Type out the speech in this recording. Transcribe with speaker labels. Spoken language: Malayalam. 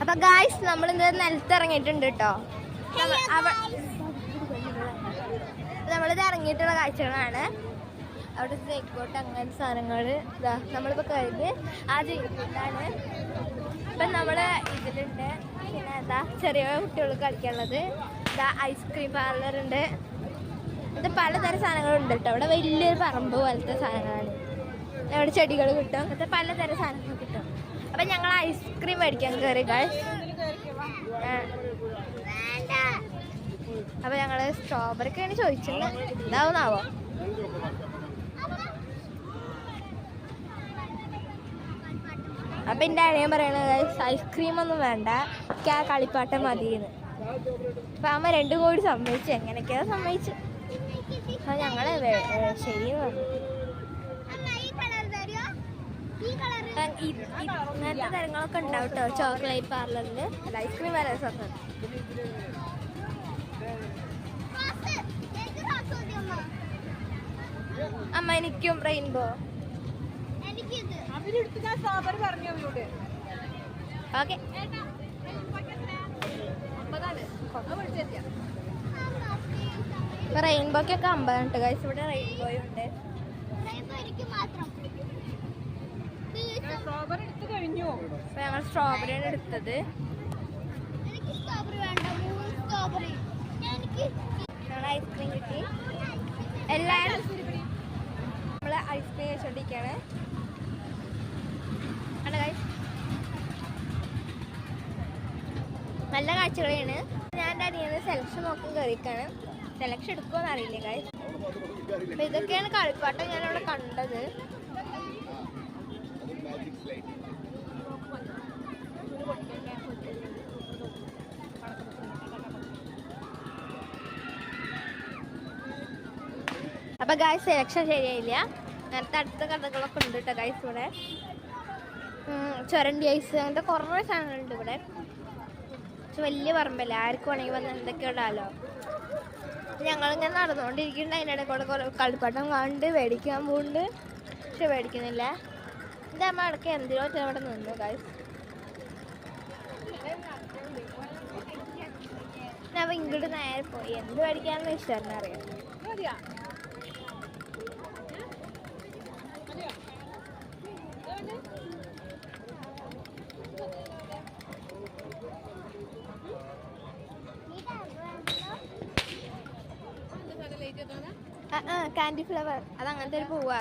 Speaker 1: അപ്പൊ ഗായ്സ് നമ്മളിന്ന് നിലത്തിറങ്ങിയിട്ടുണ്ട് കേട്ടോ. നമ്മളിത് ഇറങ്ങിയിട്ടുള്ള കാഴ്ചകളാണ്. അവിടെ തേക്കോട്ട് അങ്ങനത്തെ സാധനങ്ങൾ ഇതാ നമ്മളിപ്പോൾ കഴിഞ്ഞ് ആദ്യം ഇതാണ്. ഇപ്പം നമ്മൾ ഇതിലുണ്ട്. പിന്നെ എന്താ ചെറിയ കുട്ടികൾക്ക് കളിക്കാനുള്ളത് ഇതാ ഐസ്ക്രീം പാർലറുണ്ട്. ഇത് പലതരം സാധനങ്ങളുണ്ട് കേട്ടോ. അവിടെ വലിയൊരു പറമ്പ് പോലത്തെ സാധനങ്ങളാണ്. അവിടെ ചെടികൾ കിട്ടും. അങ്ങനത്തെ പലതരം സാധനങ്ങൾ കിട്ടും. അപ്പം ഞങ്ങൾ ഐസ്ക്രീം മേടിക്കാൻ കയറി ഗായ്സ്. അപ്പം ഞങ്ങൾ സ്ട്രോബെറിക്കാണ് ചോദിച്ചത്. ഇതാവുന്നാവോ? അപ്പം എൻ്റെ അനിയൻ പറയണത് ഐസ്ക്രീമൊന്നും വേണ്ട, എനിക്ക് ആ കളിപ്പാട്ടം മതിയെന്ന്. അപ്പം അമ്മ രണ്ടും കൂടി സമ്മതിച്ചു. എങ്ങനെയൊക്കെയാ സമ്മതിച്ചു. അപ്പം ഞങ്ങൾ ശരിയെന്ന് പറഞ്ഞു. ഇങ്ങനത്തെ തരങ്ങളൊക്കെ ഉണ്ടാവും കേട്ടോ ചോക്ലേറ്റ് പാർലറിൽ. ഐസ്ക്രീം വരെ രസം. അമ്മ എനിക്കും റെയിൻബോ. ഓക്കെ ഇപ്പൊ റെയിൻബോക്കൊക്കെ 50 ഉണ്ട് ഗൈസ്. ഇവിടെ റെയിൻബോയും ഉണ്ട്. അപ്പൊ ഞങ്ങൾ സ്ട്രോബെറിയാണ് എടുത്തത്. ഞങ്ങൾ ഐസ്ക്രീം കിട്ടി. എല്ലാവരും നമ്മൾ ഐസ്ക്രീം കഴിച്ചോണ്ടിരിക്കുകയാണ്. നല്ല കാഴ്ചകളാണ്. ഞാൻ എൻ്റെ അനിയന് സെലക്ഷൻ നോക്കാൻ കയറിക്കാണ്. സെലക്ഷൻ എടുക്കുമെന്ന് അറിയില്ല ഗൈസ്. അപ്പം ഇതൊക്കെയാണ് കളിപ്പാട്ടം ഞാനവിടെ കണ്ടത്. അപ്പം ഗൈസ് സെലക്ഷൻ ശരിയായില്ല. നേരത്തെ അടുത്ത കഥകളൊക്കെ ഉണ്ട് കേട്ടോ ഗൈസ്. ഇവിടെ ചുരണ്ടി ഐസ് അങ്ങനത്തെ കുറേ സാധനങ്ങളുണ്ട് ഇവിടെ. വലിയ പറമ്പല്ലേ, ആർക്കും വേണമെങ്കിൽ വന്ന് എന്തൊക്കെ ഇടാലോ. ഞങ്ങളിങ്ങനെ നടന്നുകൊണ്ടിരിക്കുന്നുണ്ട്. അതിനിടെ കൂടെ കുറേ കളിപ്പാട്ടം കണ്ട് മേടിക്കാൻ പോകുന്നുണ്ട്. പക്ഷെ മേടിക്കുന്നില്ല. എൻ്റെ അമ്മ ഇടയ്ക്ക് എന്തിനോ അവിടെ നിന്നു ഗൈസ്. ഞാൻ ഇങ്ങോട്ട് നേരെ പോയി. എന്ത് മേടിക്കാന്ന് ഇഷ്ടം അറിയാം. കാൻഡി ഫ്ലവർ അത് അങ്ങനത്തെ ഒരു പൂവാ.